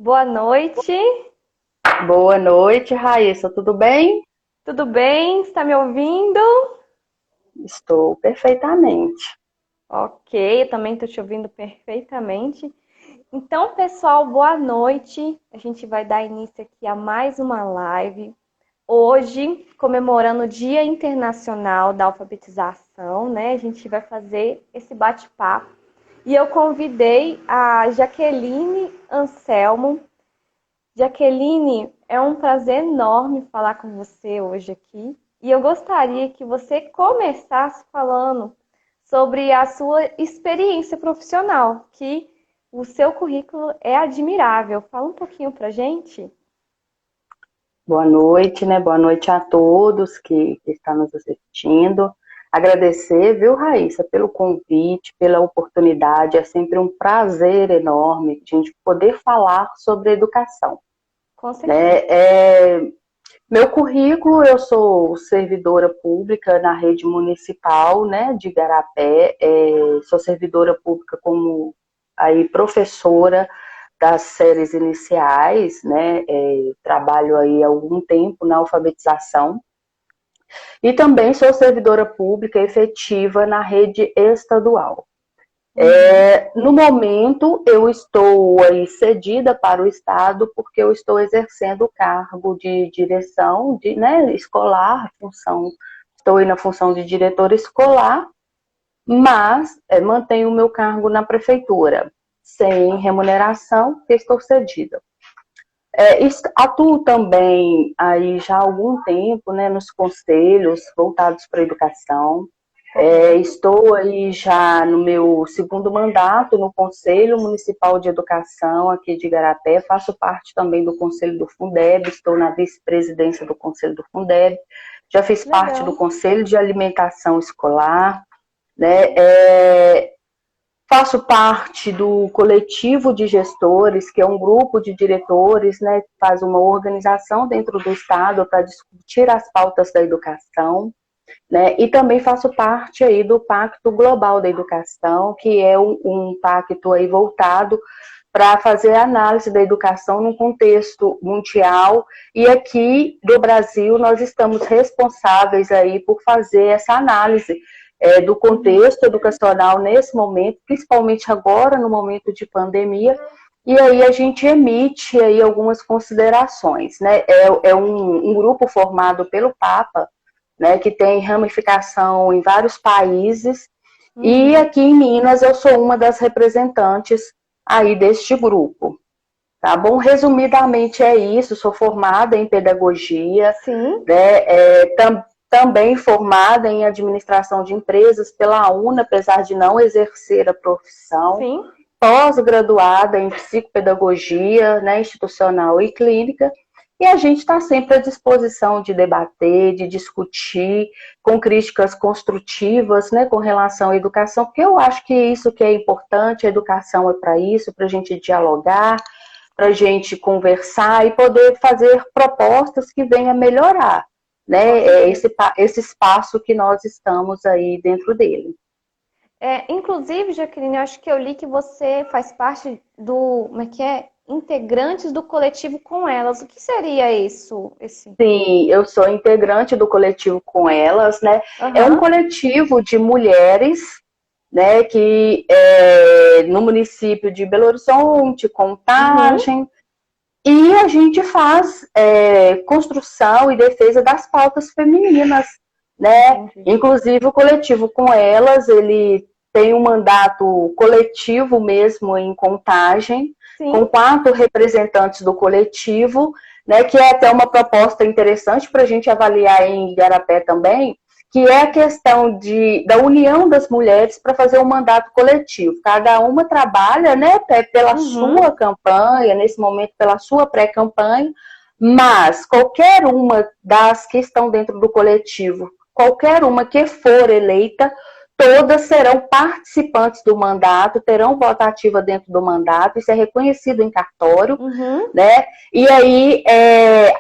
Boa noite, Boa noite, Raíssa. Tudo bem? tudo bem? Está me ouvindo? Estou perfeitamente. Ok, eu também estou te ouvindo perfeitamente. Então, pessoal, boa noite. A gente vai dar início aqui a mais uma live. Hoje, comemorando o Dia Internacional da Alfabetização, né? A gente vai fazer esse bate-papo. E eu convidei a Jaqueline Anselmo. Jaqueline, é um prazer enorme falar com você hoje aqui. E eu gostaria que você começasse falando sobre a sua experiência profissional, que o seu currículo é admirável. Fala um pouquinho pra gente. Boa noite, né? Boa noite a todos que estão nos assistindo. Agradecer, viu, Raíssa, pelo convite, pela oportunidade. É sempre um prazer enorme a gente poder falar sobre educação, Com certeza. né? Meu currículo, eu sou servidora pública na rede municipal, né, de Igarapé. Sou servidora pública como aí professora das séries iniciais, né? Trabalho aí há algum tempo na alfabetização. E também sou servidora pública efetiva na rede estadual. Uhum. No momento, eu estou aí cedida para o Estado porque eu estou exercendo o cargo de direção né, escolar, estou aí na função de diretora escolar, mas mantenho o meu cargo na prefeitura, sem remuneração, porque estou cedida. Atuo também aí já há algum tempo, né, nos conselhos voltados para a educação. Correto. Estou aí já no meu segundo mandato no Conselho Municipal de Educação aqui de Igarapé, faço parte também do Conselho do Fundeb, estou na vice-presidência do Conselho do Fundeb, já fiz parte do Legal. Conselho de Alimentação Escolar, né? Faço parte do coletivo de gestores, que é um grupo de diretores, né, que faz uma organização dentro do Estado para discutir as pautas da educação, né, e também faço parte aí do Pacto Global da Educação, que é um pacto aí voltado para fazer análise da educação num contexto mundial, e aqui do Brasil nós estamos responsáveis aí por fazer essa análise do Uhum. contexto educacional nesse momento, principalmente agora no momento de pandemia, e aí a gente emite aí algumas considerações, né? É um grupo formado pelo Papa, né, que tem ramificação em vários países, e Uhum. aqui em Minas eu sou uma das representantes aí deste grupo, tá bom? Resumidamente é isso, sou formada em pedagogia, Sim, né, também formada em administração de empresas pela UNA, apesar de não exercer a profissão, sim. pós-graduada em psicopedagogia, né, institucional e clínica, e a gente está sempre à disposição de debater, de discutir, com críticas construtivas, né, com relação à educação, porque eu acho que isso que é importante, a educação é para isso, para a gente dialogar, para a gente conversar e poder fazer propostas que venham a melhorar, Com né, certeza. esse espaço que nós estamos aí dentro dele. Inclusive, Jaqueline, eu acho que eu li que você faz parte do, como é que é? Integrantes do coletivo com elas. O que seria isso? Esse? Sim, eu sou integrante do coletivo Com Elas, né? É um Aham. coletivo de mulheres, né, que no município de Belo Horizonte, Uhum. Contagem, e a gente faz construção e defesa das pautas femininas, né? Entendi. Inclusive o coletivo Com Elas, ele tem um mandato coletivo mesmo em Contagem, com Sim. 4 representantes do coletivo, né? Que é até uma proposta interessante para a gente avaliar em Igarapé também, que é a questão da união das mulheres para fazer um mandato coletivo. Cada uma trabalha, né, pela Uhum. sua campanha, nesse momento pela sua pré-campanha, mas qualquer uma das que estão dentro do coletivo, qualquer uma que for eleita, todas serão participantes do mandato, terão votativa dentro do mandato, isso é reconhecido em cartório, Uhum. né? E aí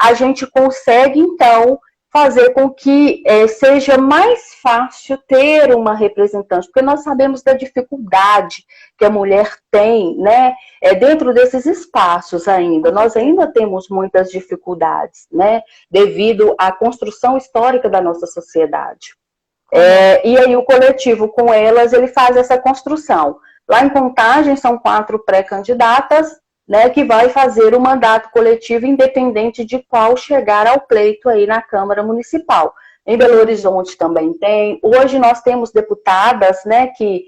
a gente consegue, então, fazer com que seja mais fácil ter uma representante, porque nós sabemos da dificuldade que a mulher tem, né, dentro desses espaços ainda. Nós ainda temos muitas dificuldades, né, devido à construção histórica da nossa sociedade. E aí o coletivo com elas, ele faz essa construção. Lá em Contagem são 4 pré-candidatas, né, que vai fazer o mandato coletivo independente de qual chegar ao pleito aí na Câmara Municipal. Em Belo Horizonte também tem. Hoje nós temos deputadas, né, que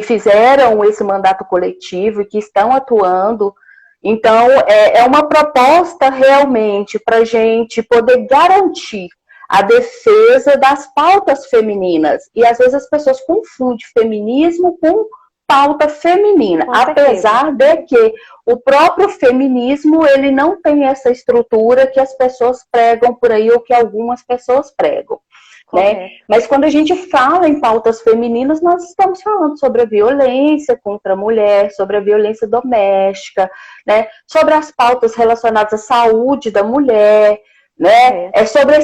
fizeram esse mandato coletivo e que estão atuando. Então, é uma proposta realmente para a gente poder garantir a defesa das pautas femininas. E às vezes as pessoas confundem feminismo com pauta feminina, apesar de que o próprio feminismo, ele não tem essa estrutura que as pessoas pregam por aí, ou que algumas pessoas pregam, né? Mas quando a gente fala em pautas femininas, nós estamos falando sobre a violência contra a mulher, sobre a violência doméstica, né? Sobre as pautas relacionadas à saúde da mulher, né? Sobre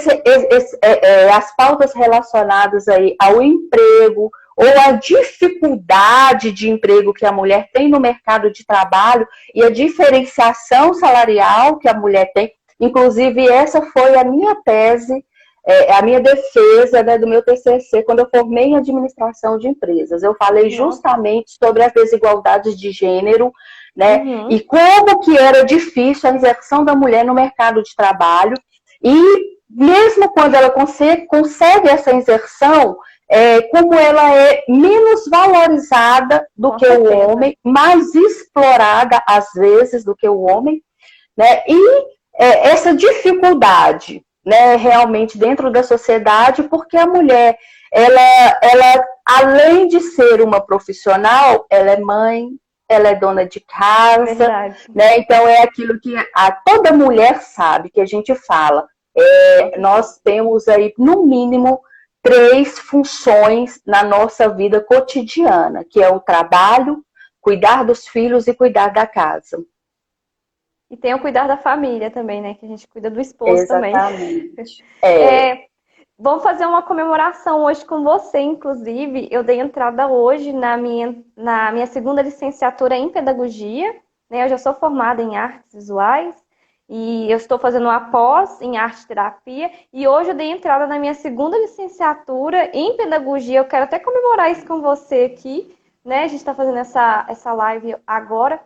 as pautas relacionadas aí ao emprego, ou a dificuldade de emprego que a mulher tem no mercado de trabalho e a diferenciação salarial que a mulher tem. Inclusive, essa foi a minha tese, a minha defesa, né, do meu TCC, quando eu formei em administração de empresas. Eu falei justamente sobre as desigualdades de gênero, né, e como que era difícil a inserção da mulher no mercado de trabalho. E mesmo quando ela consegue essa inserção, como ela é menos valorizada do que o homem, mais explorada às vezes do que o homem, né? E essa dificuldade, né, realmente dentro da sociedade, porque a mulher, ela além de ser uma profissional, ela é mãe, ela é dona de casa, né? Então é aquilo que toda mulher sabe, que a gente fala. Nós temos aí, no mínimo, 3 funções na nossa vida cotidiana, que é o trabalho, cuidar dos filhos e cuidar da casa. E tem o cuidar da família também, né? Que a gente cuida do esposo também. Exatamente. Vamos fazer uma comemoração hoje com você, inclusive. Eu dei entrada hoje na minha segunda licenciatura em pedagogia, né? Eu já sou formada em artes visuais. E eu estou fazendo uma pós em arte-terapia. E hoje eu dei entrada na minha segunda licenciatura em pedagogia. Eu quero até comemorar isso com você aqui, né? A gente está fazendo essa live agora.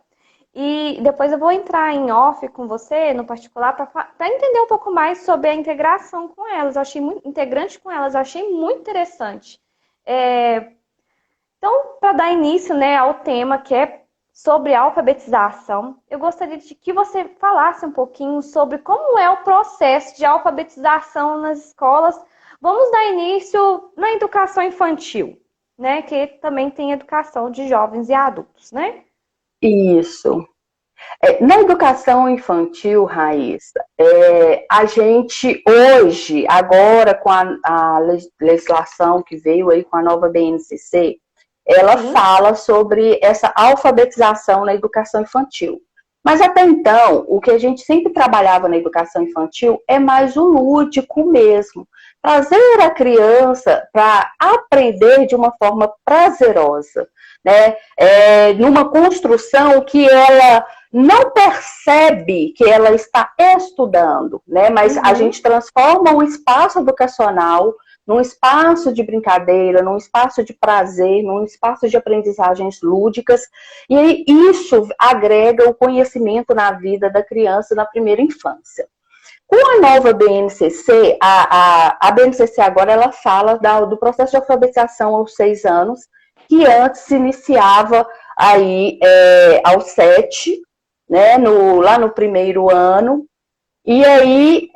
E depois eu vou entrar em off com você, no particular, para entender um pouco mais sobre a integração com elas. Eu achei muito integrante com elas, eu achei muito interessante. Então, para dar início, né, ao tema que é sobre a alfabetização, eu gostaria de que você falasse um pouquinho sobre como é o processo de alfabetização nas escolas. Vamos dar início na educação infantil, né? Que também tem educação de jovens e adultos, né? Isso. Na educação infantil, Raíssa, a gente hoje, agora com a legislação que veio aí com a nova BNCC, ela fala sobre essa alfabetização na educação infantil. Mas até então, o que a gente sempre trabalhava na educação infantil é mais o lúdico mesmo. Trazer a criança para aprender de uma forma prazerosa, né? Numa construção que ela não percebe que ela está estudando, né? Mas a gente transforma o espaço educacional num espaço de brincadeira, num espaço de prazer, num espaço de aprendizagens lúdicas, e isso agrega o conhecimento na vida da criança na primeira infância. Com a nova BNCC, a BNCC agora ela fala do processo de alfabetização aos 6 anos, que antes se iniciava aí aos 7, né, lá no primeiro ano. E aí,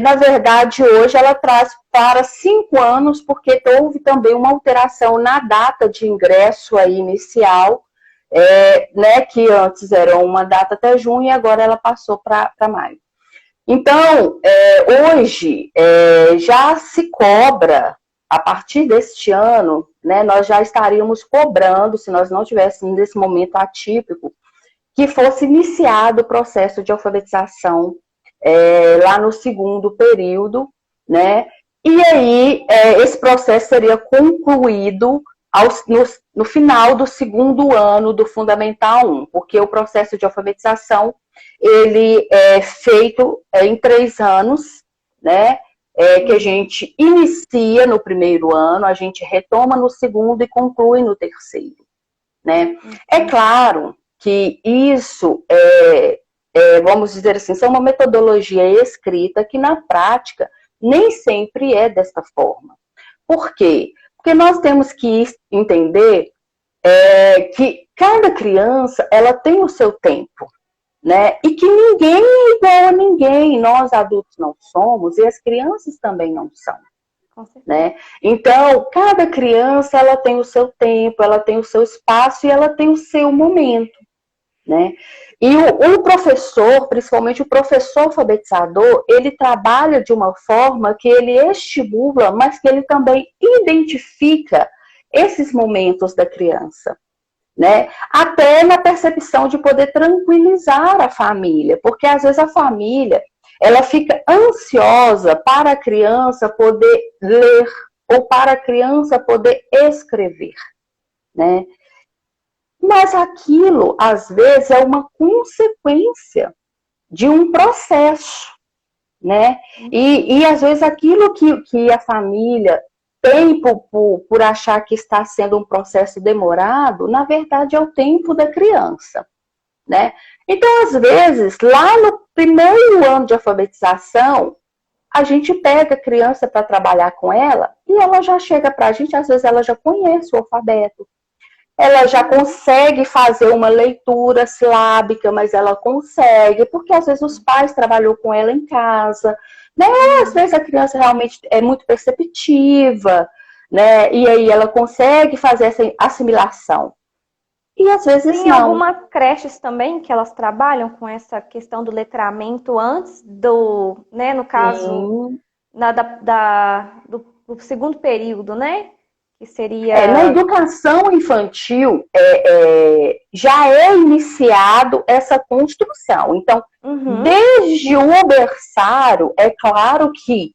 na verdade, hoje ela traz para 5 anos, porque houve também uma alteração na data de ingresso aí inicial, né, que antes era uma data até junho e agora ela passou para maio. Então, hoje já se cobra, a partir deste ano, né, nós já estaríamos cobrando, se nós não tivéssemos nesse momento atípico, que fosse iniciado o processo de alfabetização lá no segundo período, né? E aí, esse processo seria concluído no final do segundo ano do Fundamental 1, porque o processo de alfabetização, ele é feito em 3 anos, né? Que a gente inicia no primeiro ano, a gente retoma no segundo e conclui no terceiro, né? É claro que isso vamos dizer assim, é uma metodologia escrita que na prática nem sempre é desta forma. Por quê? Porque nós temos que entender que cada criança, ela tem o seu tempo, né? E que ninguém é igual a ninguém, nós adultos não somos e as crianças também não são, né? Então, cada criança, ela tem o seu tempo, ela tem o seu espaço e ela tem o seu momento, né? E o professor, principalmente o professor alfabetizador, ele trabalha de uma forma que ele estimula, mas que ele também identifica esses momentos da criança, né? Até na percepção de poder tranquilizar a família, porque às vezes a família, ela fica ansiosa para a criança poder ler ou para a criança poder escrever, né? Mas aquilo, às vezes, é uma consequência de um processo, né? E às vezes, aquilo que a família tem por achar que está sendo um processo demorado, na verdade, é o tempo da criança, né? Então, às vezes, lá no primeiro ano de alfabetização, a gente pega a criança para trabalhar com ela e ela já chega para a gente, às vezes, ela já conhece o alfabeto. Ela já consegue fazer uma leitura silábica, mas ela consegue, porque às vezes os pais trabalham com ela em casa, né? Às vezes a criança realmente é muito perceptiva, né? E aí ela consegue fazer essa assimilação. E às vezes Tem não. algumas creches também que elas trabalham com essa questão do letramento antes do, né, no caso, do segundo período, né? Que seria... Na educação infantil já é iniciado essa construção. Então, desde o berçário, é claro que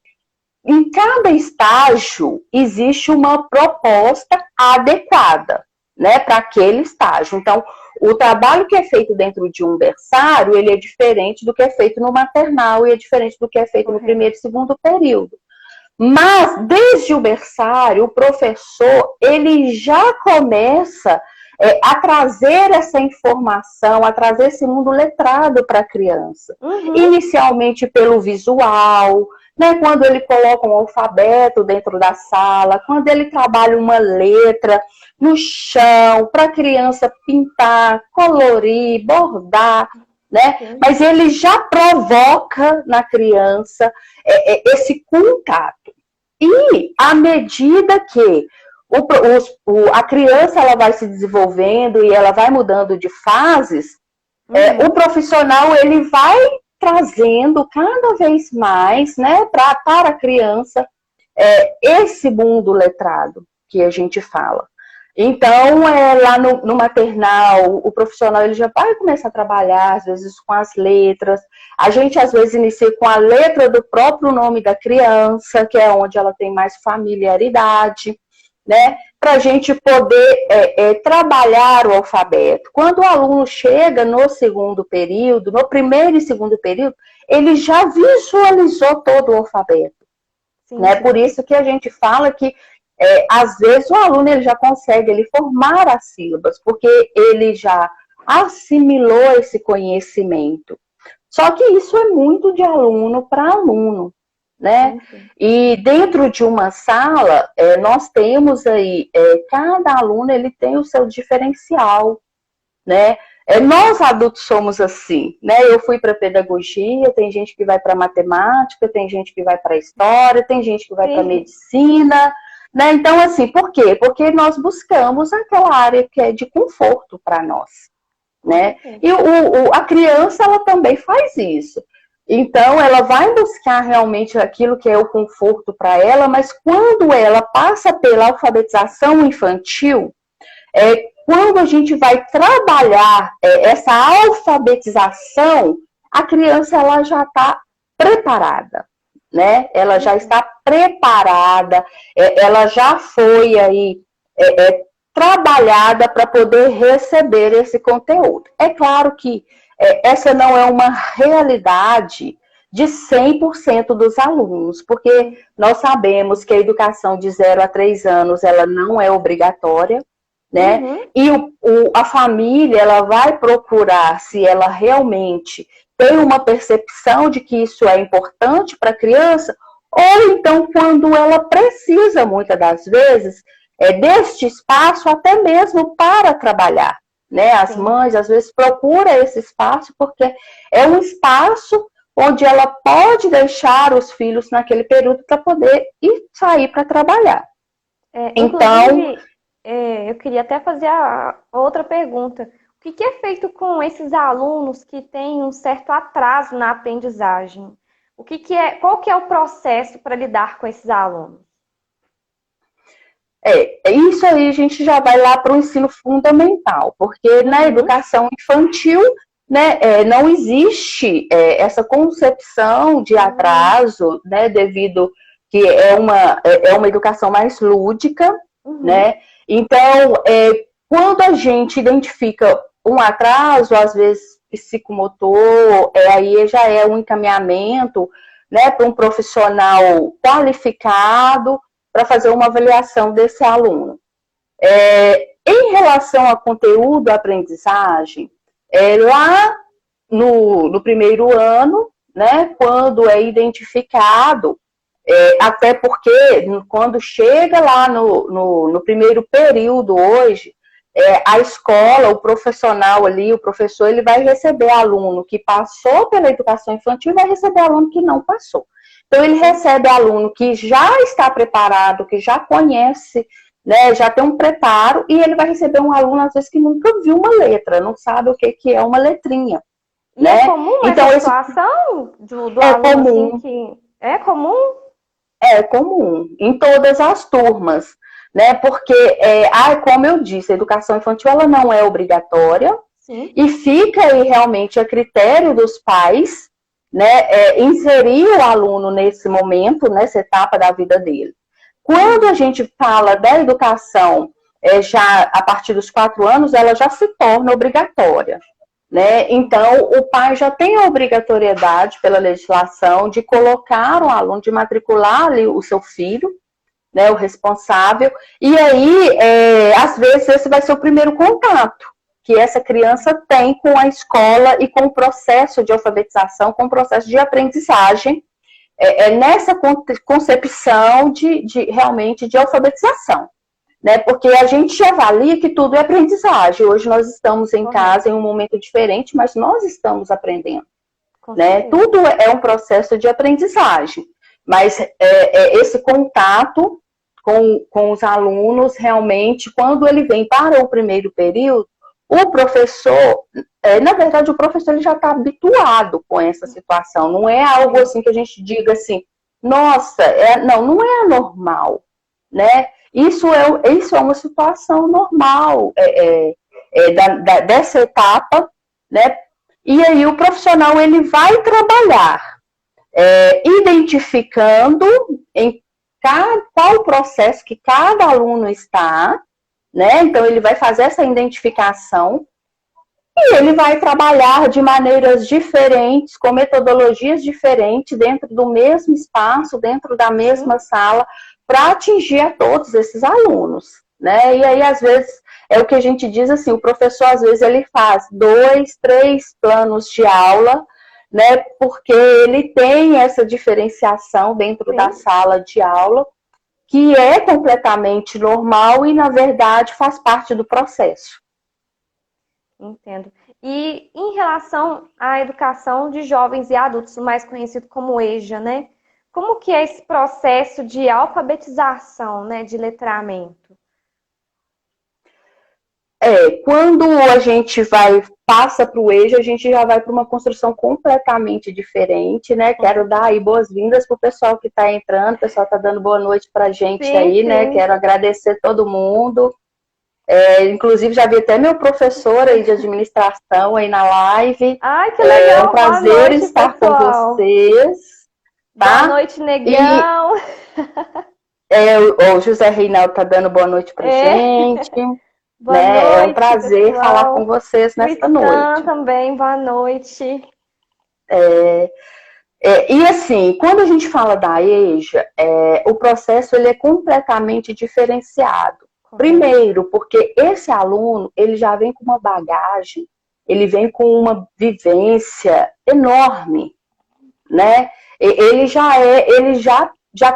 em cada estágio existe uma proposta adequada, né, para aquele estágio. Então, o trabalho que é feito dentro de um berçário, ele é diferente do que é feito no maternal e é diferente do que é feito no primeiro e segundo período. Mas, desde o berçário, o professor, ele já começa a trazer essa informação, a trazer esse mundo letrado para a criança. Inicialmente pelo visual, né, quando ele coloca um alfabeto dentro da sala, quando ele trabalha uma letra no chão, para a criança pintar, colorir, bordar, né? Mas ele já provoca na criança esse contato. E à medida que a criança ela vai se desenvolvendo e ela vai mudando de fases, o profissional ele vai trazendo cada vez mais, né, para a criança esse mundo letrado que a gente fala. Então, lá no maternal, o profissional ele já vai começar a trabalhar, às vezes, com as letras. A gente, às vezes, inicia com a letra do próprio nome da criança, que é onde ela tem mais familiaridade, né? Para a gente poder trabalhar o alfabeto. Quando o aluno chega no segundo período, no primeiro e segundo período, ele já visualizou todo o alfabeto. Sim, né? Sim. Por isso que a gente fala que às vezes o aluno ele já consegue ele formar as sílabas, porque ele já assimilou esse conhecimento. Só que isso é muito de aluno para aluno, né? E dentro de uma sala, nós temos aí, cada aluno ele tem o seu diferencial, né? Nós adultos somos assim, né? Eu fui para pedagogia, tem gente que vai para matemática, tem gente que vai para história, tem gente que vai para medicina, né? Então, assim, por quê? Porque nós buscamos aquela área que é de conforto para nós, né? E a criança, ela também faz isso. Então, ela vai buscar realmente aquilo que é o conforto para ela, mas quando ela passa pela alfabetização infantil, quando a gente vai trabalhar essa alfabetização, a criança ela já está preparada, né? Ela já está preparada, ela já foi aí trabalhada para poder receber esse conteúdo. É claro que essa não é uma realidade de 100% dos alunos, porque nós sabemos que a educação de 0 a 3 anos ela não é obrigatória, né? Uhum. E a família ela vai procurar se ela realmente tem uma percepção de que isso é importante para a criança, ou então quando ela precisa, muitas das vezes, deste espaço até mesmo para trabalhar, né? As Sim. mães às vezes procuram esse espaço porque é um espaço onde ela pode deixar os filhos naquele período para poder ir sair para trabalhar. Então, Inclusive, eu queria até fazer a outra pergunta. O que é feito com esses alunos que têm um certo atraso na aprendizagem? Qual que é o processo para lidar com esses alunos? Isso aí a gente já vai lá para o ensino fundamental, porque na educação infantil, né, não existe essa concepção de atraso, né, devido que é uma educação mais lúdica, né? Então, quando a gente identifica um atraso, às vezes psicomotor, aí já é um encaminhamento, né, para um profissional qualificado para fazer uma avaliação desse aluno. Em relação a conteúdo, aprendizagem, lá no primeiro ano, né, quando é identificado, até porque quando chega lá no primeiro período hoje, a escola, o profissional ali, o professor, ele vai receber aluno que passou pela educação infantil e vai receber aluno que não passou. Então, ele recebe aluno que já está preparado, que já conhece, né, já tem um preparo, e ele vai receber um aluno, às vezes, que nunca viu uma letra, não sabe o que é uma letrinha. E né? é comum então, essa situação do é aluno comum. assim que... É comum? É comum, em todas as turmas, né? Porque, como eu disse, a educação infantil ela não é obrigatória. Sim. E fica aí realmente a critério dos pais, né, inserir o aluno nesse momento, nessa etapa da vida dele. Quando a gente fala da educação já a partir dos 4 anos, ela já se torna obrigatória. Né? Então, o pai já tem a obrigatoriedade pela legislação de colocar o aluno, de matricular ali o seu filho, né, o responsável, e aí, às vezes, esse vai ser o primeiro contato que essa criança tem com a escola e com o processo de alfabetização, com o processo de aprendizagem, nessa concepção realmente de alfabetização. Né? Porque a gente avalia que tudo é aprendizagem. Hoje nós estamos em casa em um momento diferente, mas nós estamos aprendendo. Né? Tudo é um processo de aprendizagem. Mas esse contato com os alunos, realmente, quando ele vem para o primeiro período, o professor, na verdade, o professor ele já está habituado com essa situação. Não é algo assim que a gente diga assim, nossa, não é anormal, né? Isso é uma situação normal dessa etapa, né? E aí o profissional ele vai trabalhar identificando em qual processo que cada aluno está, né? Então ele vai fazer essa identificação e ele vai trabalhar de maneiras diferentes, com metodologias diferentes, dentro do mesmo espaço, dentro da mesma sala, para atingir a todos esses alunos, né? E aí, às vezes, é o que a gente diz assim, o professor, às vezes, ele faz 2, 3 planos de aula, né? Porque ele tem essa diferenciação dentro da sala de aula, que é completamente normal e, na verdade, faz parte do processo. Entendo. E em relação à educação de jovens e adultos, mais conhecido como EJA, né? Como que é esse processo de alfabetização, né, de letramento? Quando a gente passa para o EJA, a gente já vai para uma construção completamente diferente, né? Quero dar aí boas-vindas para o pessoal que está entrando, o pessoal está dando boa noite para a gente aí, né? Quero agradecer todo mundo. Inclusive, já vi até meu professor aí de administração aí na live. Ai, que legal! É um prazer estar com vocês. Boa tá? noite, negão. O José Reinaldo tá dando boa noite pra gente, Boa né? É um noite, prazer falar com pessoal. vocês nesta Cristã noite. também, boa noite. E assim, quando a gente fala da EJA, o processo ele é completamente diferenciado. Correto. Primeiro, porque esse aluno ele já vem com uma bagagem, ele vem com uma vivência enorme, né? Ele já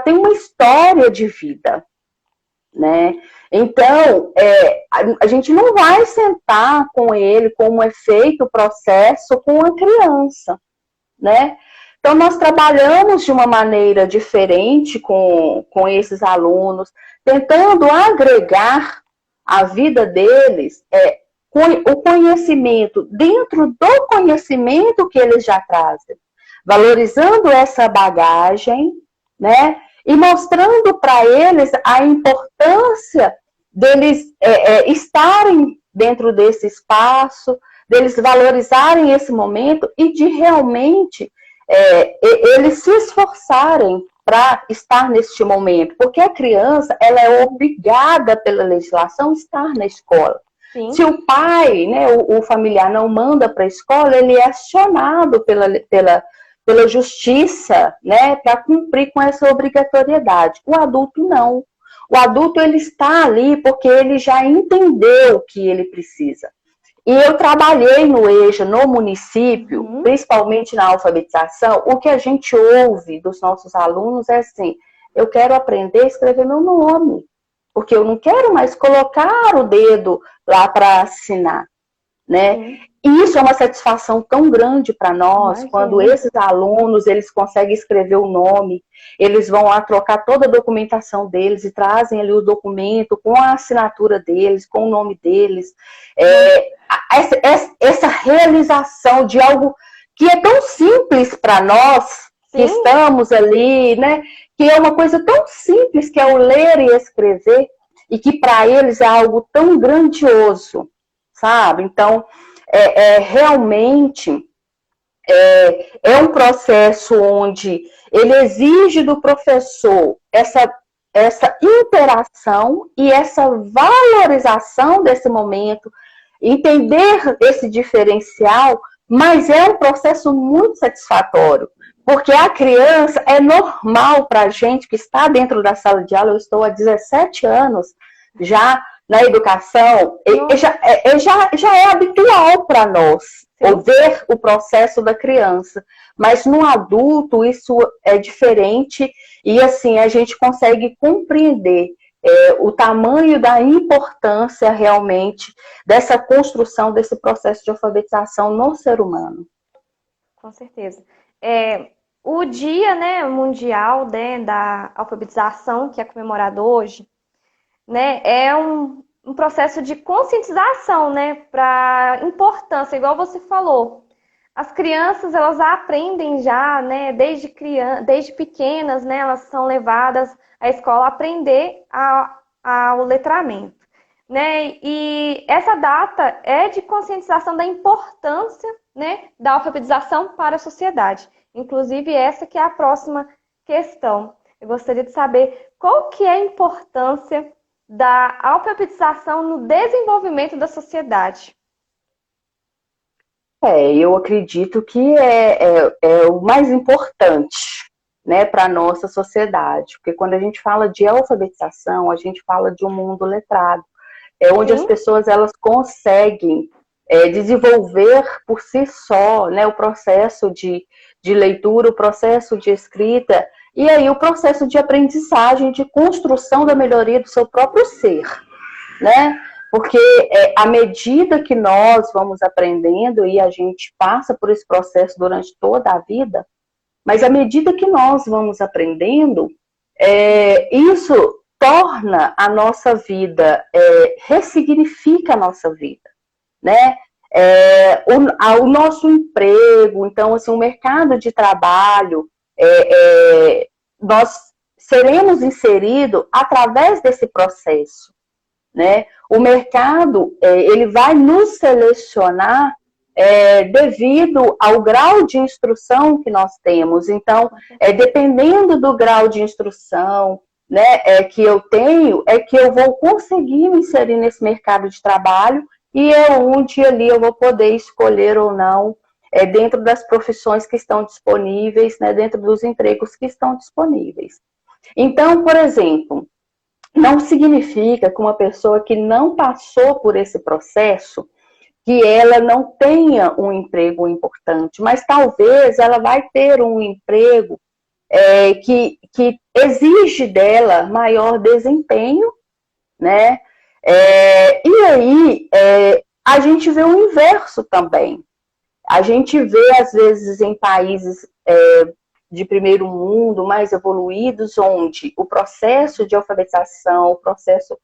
tem uma história de vida, né? Então, a gente não vai sentar com ele como é feito o processo com a criança, né? Então, nós trabalhamos de uma maneira diferente com esses alunos, tentando agregar a vida deles, o conhecimento, dentro do conhecimento que eles já trazem, valorizando essa bagagem, né? E mostrando para eles a importância deles estarem dentro desse espaço, deles valorizarem esse momento e de realmente eles se esforçarem para estar neste momento, porque a criança ela é obrigada pela legislação a estar na escola. Sim. Se o pai, né, o familiar não manda para a escola, ele é acionado pela justiça, né, para cumprir com essa obrigatoriedade. O adulto não. O adulto ele está ali porque ele já entendeu o que ele precisa. E eu trabalhei no EJA, no município, principalmente na alfabetização, o que a gente ouve dos nossos alunos é assim, eu quero aprender a escrever meu nome, porque eu não quero mais colocar o dedo lá para assinar, né? E isso é uma satisfação tão grande para nós, quando esses alunos, eles conseguem escrever o nome, eles vão lá trocar toda a documentação deles e trazem ali o documento com a assinatura deles, com o nome deles. Essa realização de algo que é tão simples para nós, que estamos ali, né? Que é uma coisa tão simples que é o ler e escrever, e que para eles é algo tão grandioso, sabe? Então, realmente é um processo onde ele exige do professor essa interação e essa valorização desse momento, entender esse diferencial, mas é um processo muito satisfatório, porque a criança é normal para a gente que está dentro da sala de aula. Eu estou há 17 anos já na educação, já é habitual para nós ver o processo da criança, mas no adulto isso é diferente e assim a gente consegue compreender o tamanho da importância realmente dessa construção desse processo de alfabetização no ser humano. Com certeza. O Dia, né, Mundial, né, da Alfabetização, que é comemorado hoje, né, é um processo de conscientização, né, para importância, igual você falou. As crianças, elas aprendem já, né, desde pequenas, né, elas são levadas à escola a aprender ao letramento, né, e essa data é de conscientização da importância, né, da alfabetização para a sociedade. Inclusive, essa que é a próxima questão. Eu gostaria de saber qual que é a importância da alfabetização no desenvolvimento da sociedade. Eu acredito que é o mais importante, né, para a nossa sociedade, porque quando a gente fala de alfabetização, a gente fala de um mundo letrado, onde as pessoas elas conseguem desenvolver por si só, né, o processo de leitura, o processo de escrita, e aí o processo de aprendizagem, de construção da melhoria do seu próprio ser, né? Porque à medida que nós vamos aprendendo, e a gente passa por esse processo durante toda a vida, mas à medida que nós vamos aprendendo, isso torna a nossa vida, ressignifica a nossa vida, né? O nosso emprego, então, assim, o mercado de trabalho, nós seremos inseridos através desse processo, né? O mercado, ele vai nos selecionar devido ao grau de instrução que nós temos. Então, dependendo do grau de instrução, né, que eu tenho, é que eu vou conseguir me inserir nesse mercado de trabalho e é onde ali eu vou poder escolher ou não, dentro das profissões que estão disponíveis, né, dentro dos empregos que estão disponíveis. Então, por exemplo, não significa que uma pessoa que não passou por esse processo, que ela não tenha um emprego importante, mas talvez ela vai ter um emprego que exige dela maior desempenho, né? E aí a gente vê o inverso também. A gente vê, às vezes, em países de primeiro mundo, mais evoluídos, onde o processo de alfabetização, o processo,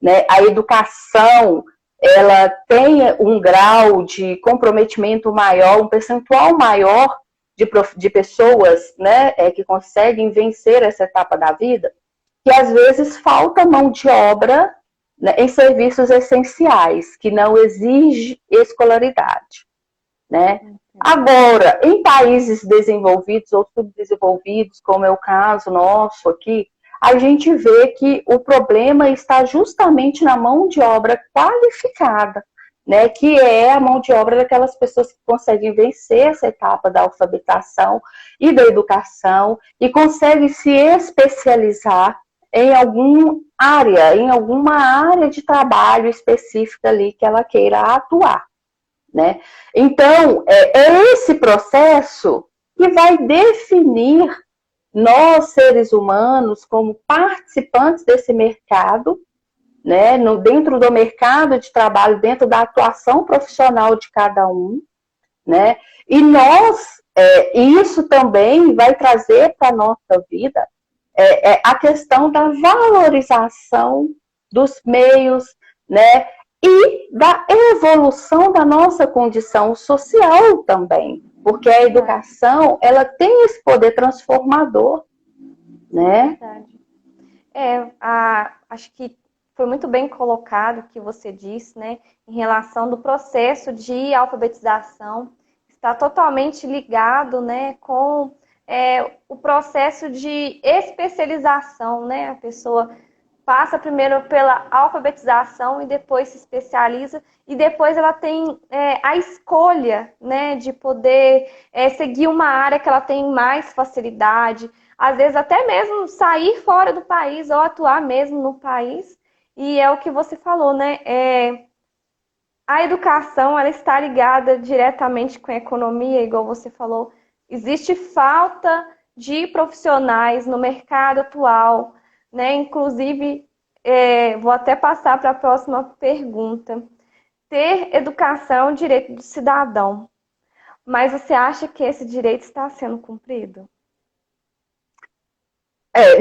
né, a educação, ela tem um grau de comprometimento maior, um percentual maior de pessoas, né, que conseguem vencer essa etapa da vida, que às vezes falta mão de obra, né, em serviços essenciais, que não exige escolaridade, né? Agora, em países desenvolvidos ou subdesenvolvidos, como é o caso nosso aqui, a gente vê que o problema está justamente na mão de obra qualificada, né, que é a mão de obra daquelas pessoas que conseguem vencer essa etapa da alfabetização e da educação e conseguem se especializar em alguma área de trabalho específica ali que ela queira atuar, né? Então, é esse processo que vai definir nós, seres humanos, como participantes desse mercado, né, dentro do mercado de trabalho, dentro da atuação profissional de cada um, né? E isso também vai trazer para a nossa vida a questão da valorização dos meios, né? E da evolução da nossa condição social também, porque a educação, ela tem esse poder transformador, né? Acho que foi muito bem colocado o que você disse, né, em relação do processo de alfabetização, está totalmente ligado, né, com o processo de especialização, né, a pessoa passa primeiro pela alfabetização e depois se especializa e depois ela tem a escolha, né, de poder seguir uma área que ela tem mais facilidade, às vezes até mesmo sair fora do país ou atuar mesmo no país. E é o que você falou, né? A educação, ela está ligada diretamente com a economia, igual você falou. Existe falta de profissionais no mercado atual, né? Inclusive, vou até passar para a próxima pergunta. Ter educação é um direito do cidadão, mas você acha que esse direito está sendo cumprido?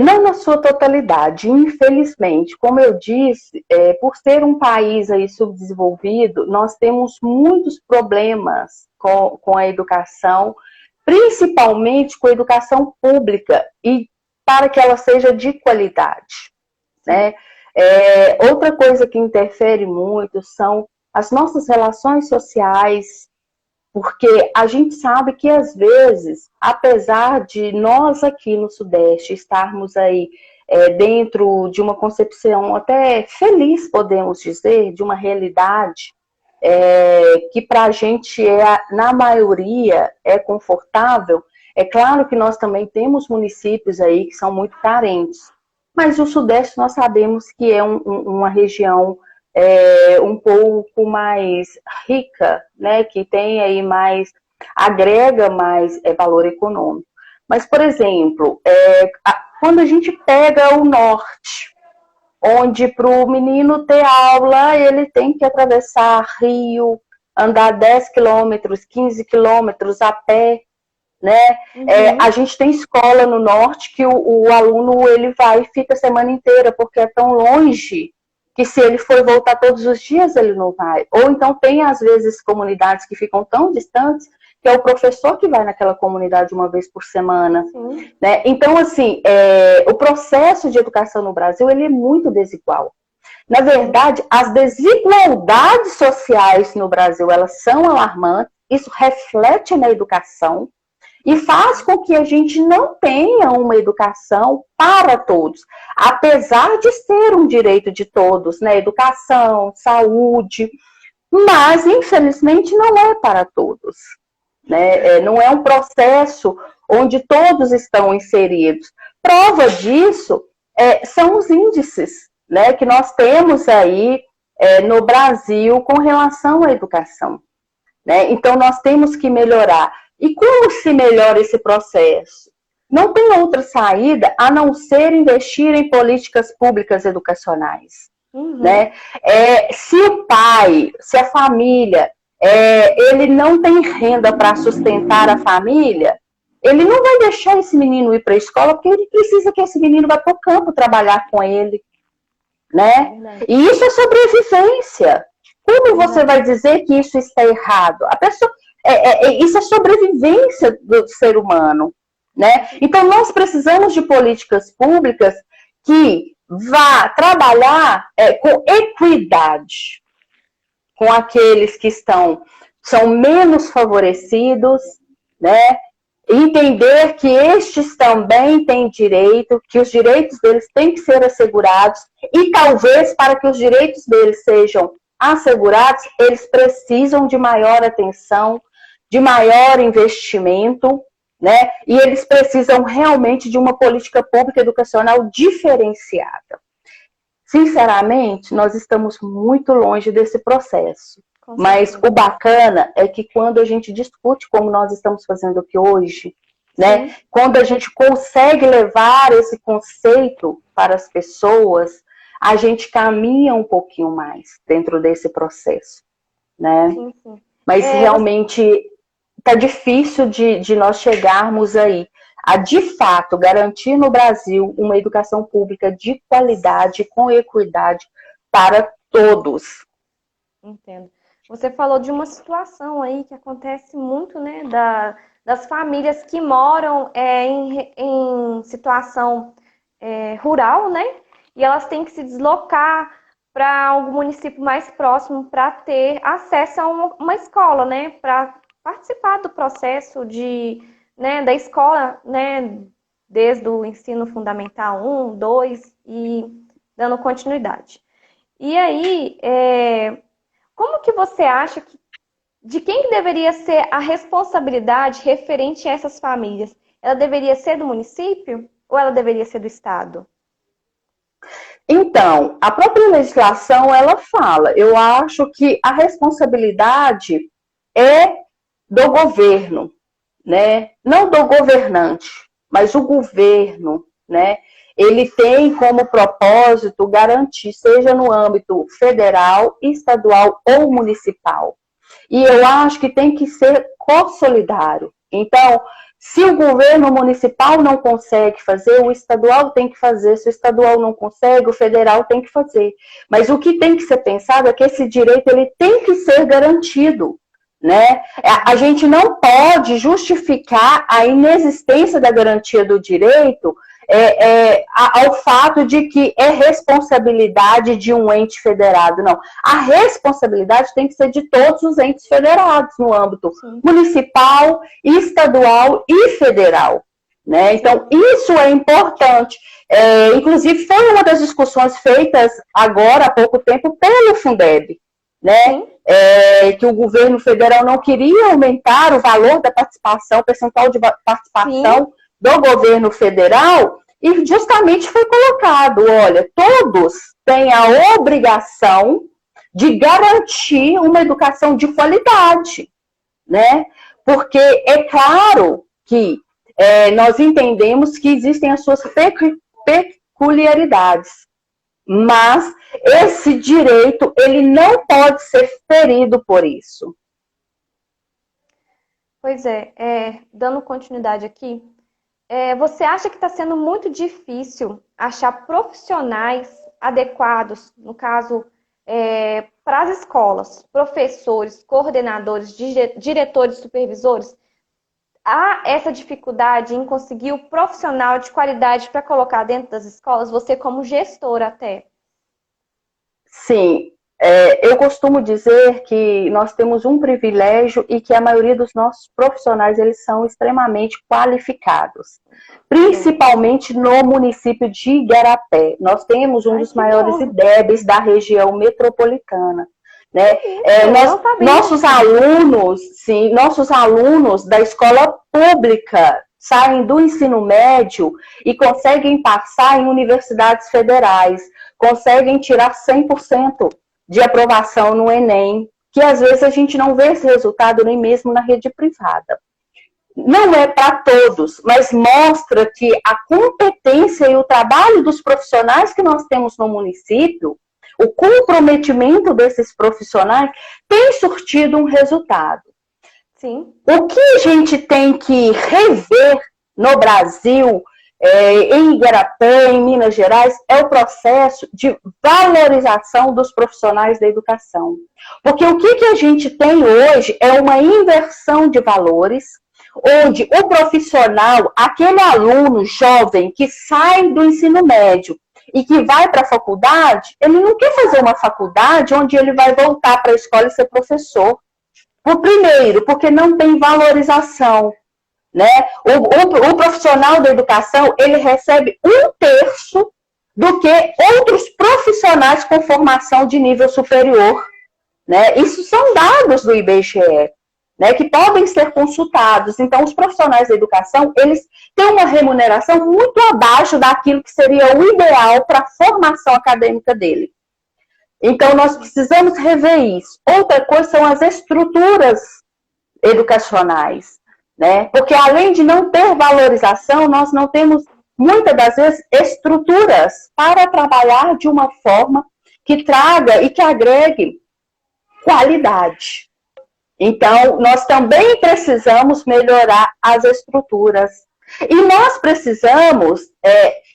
Não na sua totalidade, infelizmente. Como eu disse, por ser um país aí subdesenvolvido, nós temos muitos problemas com a educação, principalmente com a educação pública, e para que ela seja de qualidade, né? Outra coisa que interfere muito são as nossas relações sociais, porque a gente sabe que, às vezes, apesar de nós aqui no Sudeste estarmos aí dentro de uma concepção até feliz, podemos dizer, de uma realidade que para a gente, na maioria, é confortável, é claro que nós também temos municípios aí que são muito carentes, mas o Sudeste nós sabemos que é uma região um pouco mais rica, né, que tem aí agrega mais valor econômico. Mas, por exemplo, quando a gente pega o norte, onde para o menino ter aula, ele tem que atravessar rio, andar 10 quilômetros, 15 quilômetros a pé, né? A gente tem escola no norte que o aluno ele vai e fica a semana inteira, porque é tão longe que se ele for voltar todos os dias, ele não vai. Ou então tem, às vezes, comunidades que ficam tão distantes que é o professor que vai naquela comunidade uma vez por semana. Né? Então, assim, o processo de educação no Brasil, ele é muito desigual. Na verdade, as desigualdades sociais no Brasil, elas são alarmantes, isso reflete na educação e faz com que a gente não tenha uma educação para todos, apesar de ser um direito de todos, né? Educação, saúde, mas infelizmente não é para todos, né? Não é um processo onde todos estão inseridos. Prova disso são os índices, né, que nós temos aí no Brasil com relação à educação, né? Então nós temos que melhorar. E como se melhora esse processo? Não tem outra saída a não ser investir em políticas públicas educacionais. Né? Se o pai, se a família, ele não tem renda para sustentar a família, ele não vai deixar esse menino ir para a escola porque ele precisa que esse menino vá para o campo trabalhar com ele, né? E isso é sobrevivência. Como você vai dizer que isso está errado? A pessoa, isso é sobrevivência do ser humano, né? Então nós precisamos de políticas públicas que vá trabalhar com equidade com aqueles que são menos favorecidos, né? Entender que estes também têm direito, que os direitos deles têm que ser assegurados e talvez para que os direitos deles sejam assegurados, eles precisam de maior atenção, de maior investimento, né? E eles precisam realmente de uma política pública educacional diferenciada. Sinceramente, nós estamos muito longe desse processo. Mas o bacana é que quando a gente discute como nós estamos fazendo aqui hoje, né? Quando a gente consegue levar esse conceito para as pessoas, a gente caminha um pouquinho mais dentro desse processo, né? Sim. Mas realmente tá difícil de nós chegarmos aí a, de fato, garantir no Brasil uma educação pública de qualidade, com equidade para todos. Entendo. Você falou de uma situação aí que acontece muito, né, das famílias que moram em situação rural, né, e elas têm que se deslocar para algum município mais próximo para ter acesso a uma escola, né, para participar do processo da escola, né, desde o ensino fundamental 1, 2 e dando continuidade. E aí, como que você acha de quem deveria ser a responsabilidade referente a essas famílias? Ela deveria ser do município ou ela deveria ser do Estado? Então, a própria legislação, ela fala, eu acho que a responsabilidade é do governo, né? Não do governante, mas o governo, né? Ele tem como propósito garantir, seja no âmbito federal, estadual ou municipal. E eu acho que tem que ser consolidário. Então, se o governo municipal não consegue fazer, o estadual tem que fazer. Se o estadual não consegue, o federal tem que fazer. Mas o que tem que ser pensado é que esse direito ele tem que ser garantido, né? A gente não pode justificar a inexistência da garantia do direito ao fato de que é responsabilidade de um ente federado. Não. A responsabilidade tem que ser de todos os entes federados no âmbito municipal, estadual e federal, né? Então, isso é importante. Inclusive, foi uma das discussões feitas agora, há pouco tempo, pelo Fundeb, né? Que o governo federal não queria aumentar o valor da participação, o percentual de participação do governo federal, e justamente foi colocado, olha, todos têm a obrigação de garantir uma educação de qualidade, né? Porque é claro que nós entendemos que existem as suas peculiaridades, mas esse direito, ele não pode ser ferido por isso. Pois dando continuidade aqui, você acha que está sendo muito difícil achar profissionais adequados, no caso, para as escolas, professores, coordenadores, diretores, supervisores? Há essa dificuldade em conseguir o profissional de qualidade para colocar dentro das escolas, você como gestor até? Sim, Eu costumo dizer que nós temos um privilégio e que a maioria dos nossos profissionais, eles são extremamente qualificados, principalmente no município de Igarapé. Nós temos um dos maiores IDEBs da região metropolitana. Né? Nossos alunos, sim, nossos alunos da escola pública saem do ensino médio e conseguem passar em universidades federais, conseguem tirar 100% de aprovação no Enem, que às vezes a gente não vê esse resultado nem mesmo na rede privada. Não é para todos, mas mostra que a competência e o trabalho dos profissionais que nós temos no município, o comprometimento desses profissionais, tem surtido um resultado. Sim. O que a gente tem que rever no Brasil, em Igarapé, em Minas Gerais, é o processo de valorização dos profissionais da educação. Porque o que a gente tem hoje é uma inversão de valores, onde o profissional, aquele aluno jovem que sai do ensino médio e que vai para a faculdade, ele não quer fazer uma faculdade onde ele vai voltar para a escola e ser professor. Por primeiro, porque não tem valorização. Né? O profissional da educação, ele recebe 1/3 do que outros profissionais com formação de nível superior. Né? Isso são dados do IBGE, né, que podem ser consultados. Então, os profissionais da educação, eles têm uma remuneração muito abaixo daquilo que seria o ideal para a formação acadêmica dele. Então, nós precisamos rever isso. Outra coisa são as estruturas educacionais, né? Porque além de não ter valorização, nós não temos, muitas das vezes, estruturas para trabalhar de uma forma que traga e que agregue qualidade. Então, nós também precisamos melhorar as estruturas. E nós precisamos,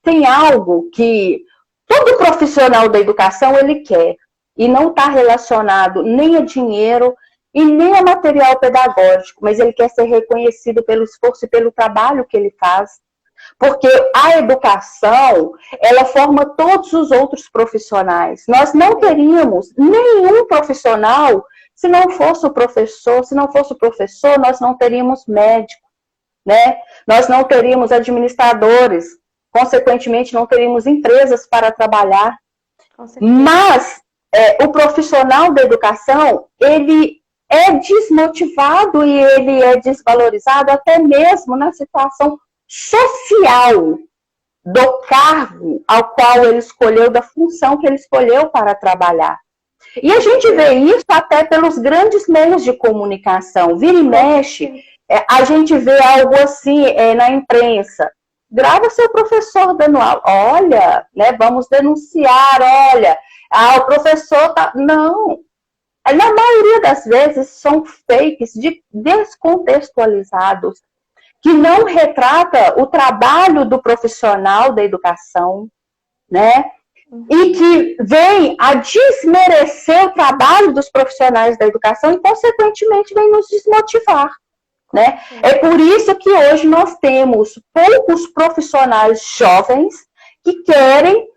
tem algo que todo profissional da educação ele quer, e não está relacionado nem a dinheiro e nem a material pedagógico, mas ele quer ser reconhecido pelo esforço e pelo trabalho que ele faz. Porque a educação, ela forma todos os outros profissionais. Nós não teríamos nenhum profissional se não fosse o professor. Se não fosse o professor, nós não teríamos médico, né? Nós não teríamos administradores. Consequentemente, não teríamos empresas para trabalhar. Mas o profissional da educação, ele é desmotivado e ele é desvalorizado até mesmo na situação social do cargo ao qual ele escolheu, da função que ele escolheu para trabalhar. E a gente vê isso até pelos grandes meios de comunicação. Vira e mexe, a gente vê algo assim na imprensa. Grava seu professor dando aula. Olha, né, vamos denunciar, olha, o professor tá... Não. Na maioria das vezes são fakes descontextualizados, que não retrata o trabalho do profissional da educação, né? E que vem a desmerecer o trabalho dos profissionais da educação e, consequentemente, vem nos desmotivar. Né? É por isso que hoje nós temos poucos profissionais jovens que querem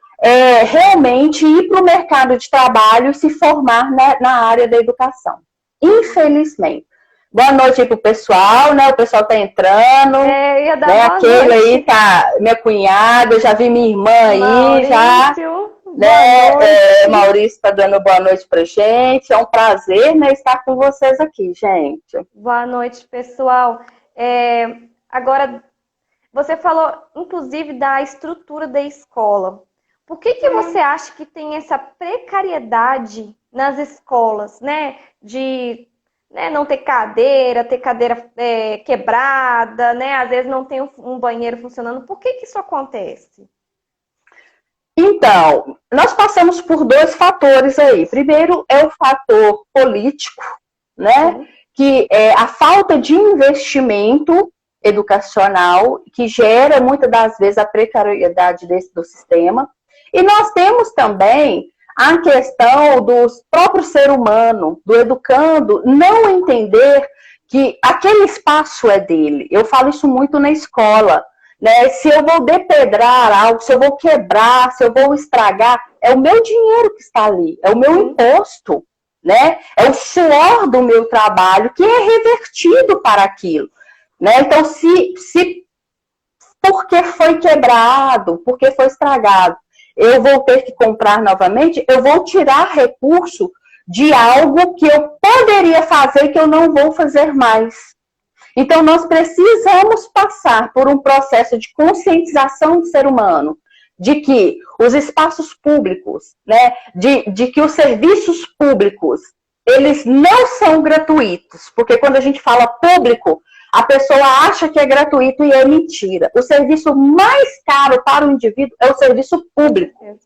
realmente ir para o mercado de trabalho e se formar na área da educação. Infelizmente. Boa noite aí pro pessoal, né? O pessoal tá entrando. Ia dar né? boa Aquele noite. aí tá minha cunhada, eu já vi minha irmã aí, Maurício, já. Né? Maurício tá dando boa noite pra gente. É um prazer, né, estar com vocês aqui, gente. Boa noite, pessoal. Agora, você falou, inclusive, da estrutura da escola. Por que você acha que tem essa precariedade nas escolas, né? De não ter cadeira quebrada, né? Às vezes não tem um banheiro funcionando. Por que isso acontece? Então, nós passamos por 2 fatores aí. Primeiro é o fator político, né? Que é a falta de investimento educacional, que gera muitas das vezes a precariedade do sistema. E nós temos também a questão do próprio ser humano, do educando, não entender que aquele espaço é dele. Eu falo isso muito na escola. né? Se eu vou depedrar algo, se eu vou quebrar, se eu vou estragar, é o meu dinheiro que está ali, é o meu imposto, né? É o suor do meu trabalho que é revertido para aquilo, né? Então, se porque foi quebrado, porque foi estragado, eu vou ter que comprar novamente, eu vou tirar recurso de algo que eu poderia fazer que eu não vou fazer mais. Então, nós precisamos passar por um processo de conscientização do ser humano, de que os espaços públicos, né, de que os serviços públicos, eles não são gratuitos, porque quando a gente fala público, a pessoa acha que é gratuito e é mentira. O serviço mais caro para o indivíduo é o serviço público,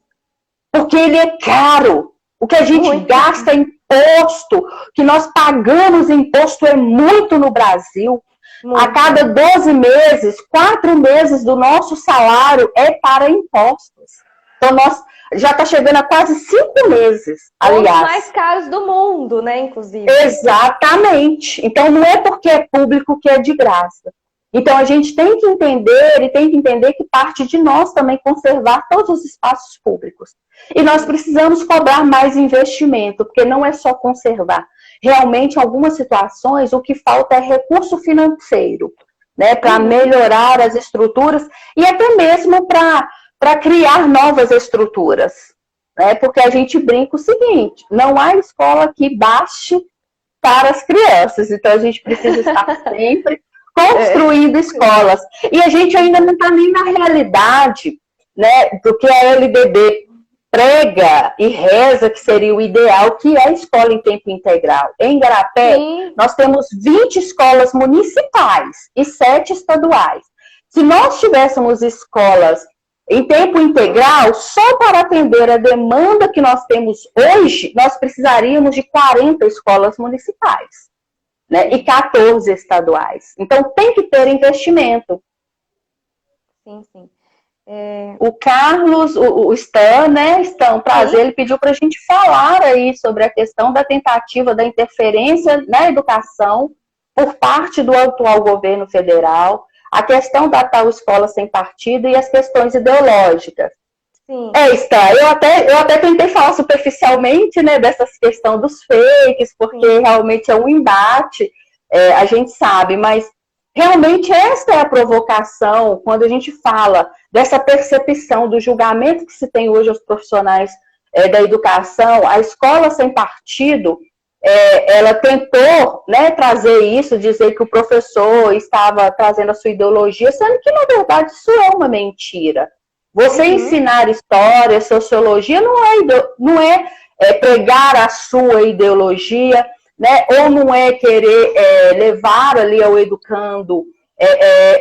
porque ele é caro. O que a gente gasta em imposto, que nós pagamos imposto é muito no Brasil. Muito. A cada 12 meses, 4 meses do nosso salário é para impostos. Então, nós já está chegando a quase 5 meses, aliás. Os mais caros do mundo, né, inclusive. Exatamente. Então, não é porque é público que é de graça. Então, a gente tem que entender, e tem que entender que parte de nós também conservar todos os espaços públicos. E nós precisamos cobrar mais investimento, porque não é só conservar. Realmente, em algumas situações, o que falta é recurso financeiro, né, para melhorar as estruturas e até mesmo para criar novas estruturas. Né, porque a gente brinca o seguinte, não há escola que baste para as crianças, então a gente precisa estar sempre construindo escolas. E a gente ainda não está nem na realidade, né, do que a LDB prega e reza que seria o ideal, que é a escola em tempo integral. Em Igarapé, nós temos 20 escolas municipais e 7 estaduais. Se nós tivéssemos escolas em tempo integral, só para atender a demanda que nós temos hoje, nós precisaríamos de 40 escolas municipais, né, e 14 estaduais. Então, tem que ter investimento. Sim, sim. O Carlos, o Stan, né, Stan, prazer, ele pediu para a gente falar aí sobre a questão da tentativa da interferência na educação por parte do atual governo federal, a questão da tal escola sem partido e as questões ideológicas. Sim. Stan, eu até tentei falar superficialmente, né, dessa questão dos fakes, porque realmente é um embate, a gente sabe, mas realmente esta é a provocação quando a gente fala dessa percepção do julgamento que se tem hoje aos profissionais da educação. A escola sem partido, ela tentou, né, trazer isso, dizer que o professor estava trazendo a sua ideologia, sendo que, na verdade, isso é uma mentira. Você ensinar história, sociologia, não é pregar a sua ideologia, né? Ou não é querer levar ali ao educando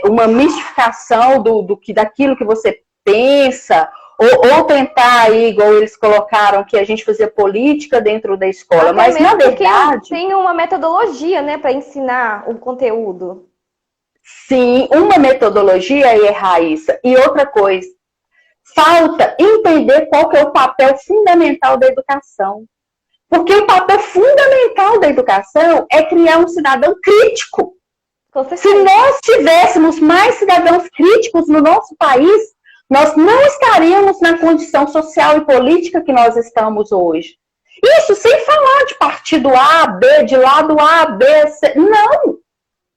uma mistificação daquilo que você pensa, ou tentar aí, igual eles colocaram, que a gente fazia política dentro da escola. Mas, na verdade... Tem uma metodologia, né, para ensinar o conteúdo. Sim, uma metodologia aí, Raíssa. E outra coisa, falta entender qual que é o papel fundamental da educação. Porque o papel fundamental da educação é criar um cidadão crítico. Se nós tivéssemos mais cidadãos críticos no nosso país, nós não estaríamos na condição social e política que nós estamos hoje. Isso sem falar de partido A, B, de lado A, B, C. Não!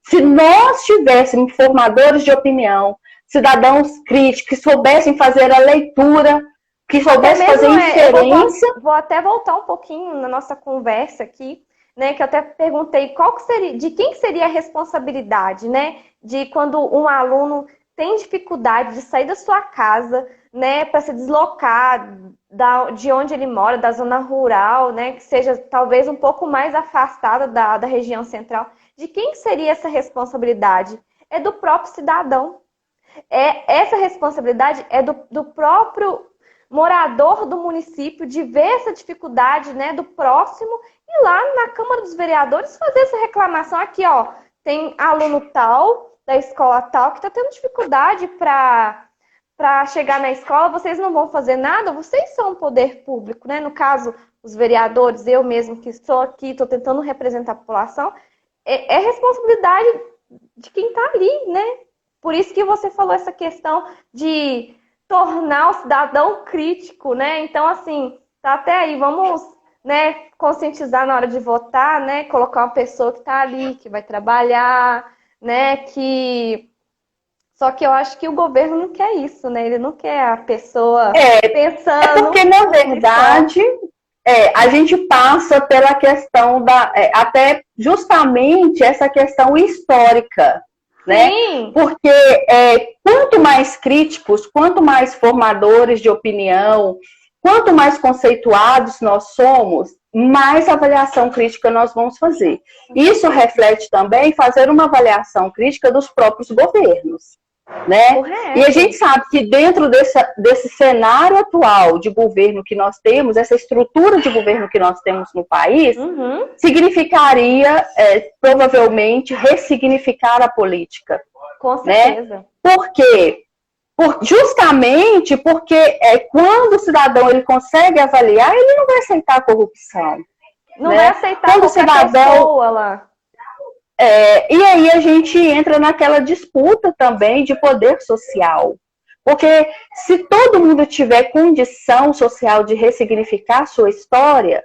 Se nós tivéssemos formadores de opinião, cidadãos críticos, que soubessem fazer a leitura, que soubessem fazer inferência... Vou até voltar um pouquinho na nossa conversa aqui, né, que eu até perguntei de quem seria a responsabilidade, né, de quando um aluno tem dificuldade de sair da sua casa, né, para se deslocar de onde ele mora, da zona rural, né, que seja talvez um pouco mais afastada da região central. De quem seria essa responsabilidade? É do próprio cidadão. Essa responsabilidade é do próprio morador do município de ver essa dificuldade, né, do próximo e lá na Câmara dos Vereadores fazer essa reclamação aqui, ó, tem aluno tal, da escola tal, que está tendo dificuldade para chegar na escola, vocês não vão fazer nada, vocês são o poder público, né, no caso, os vereadores, eu mesmo que estou aqui, estou tentando representar a população, é responsabilidade de quem está ali, né? Por isso que você falou essa questão de tornar o cidadão crítico, né? Então, assim, tá até aí, vamos, né, conscientizar na hora de votar, né? Colocar uma pessoa que tá ali, que vai trabalhar, né? Só que eu acho que o governo não quer isso, né? Ele não quer a pessoa É pensando porque, na por si só. verdade, a gente passa pela questão até justamente essa questão histórica, né? Sim, Porque quanto mais críticos, quanto mais formadores de opinião, quanto mais conceituados nós somos, mais avaliação crítica nós vamos fazer. Isso reflete também fazer uma avaliação crítica dos próprios governos, né? E a correto. gente sabe que dentro desse cenário atual de governo que nós temos, essa estrutura de governo que nós temos no país, Uhum, significaria, provavelmente, ressignificar a política, com né? certeza. Por quê? Justamente porque quando o cidadão ele consegue avaliar, ele não vai aceitar a corrupção, Não vai né? aceitar Quando o qualquer cidadão pessoa lá. e aí a gente entra naquela disputa também de poder social. Porque se todo mundo tiver condição social de ressignificar a sua história,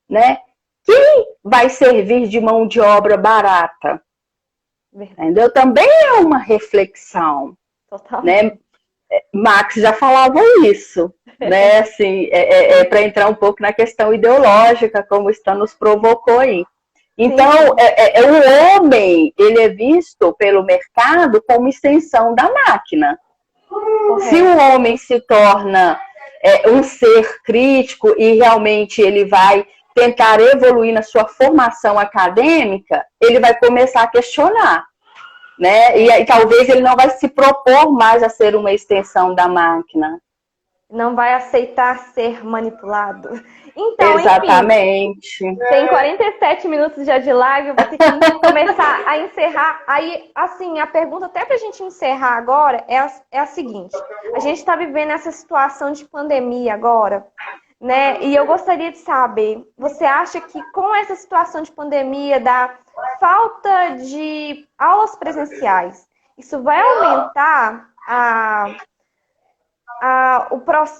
né, quem vai servir de mão de obra barata? Verdade, Entendeu? Também é uma reflexão, né? totalmente. Marx já falava isso, né? Assim, para entrar um pouco na questão ideológica, como o Stan nos provocou aí. Sim, Então, sim. o homem, ele é visto pelo mercado como extensão da máquina. Se o Correto. homem se torna um ser crítico e realmente ele vai tentar evoluir na sua formação acadêmica, ele vai começar a questionar, né? E É. aí, talvez ele não vai se propor mais a ser uma extensão da máquina. Não vai aceitar ser manipulado. Então, enfim, Exatamente. tem 47 minutos já de live, eu vou ter que começar a encerrar. Aí, assim, a pergunta até pra gente encerrar agora é a seguinte. A gente está vivendo essa situação de pandemia agora, né? E eu gostaria de saber, você acha que com essa situação de pandemia, da falta de aulas presenciais, isso vai aumentar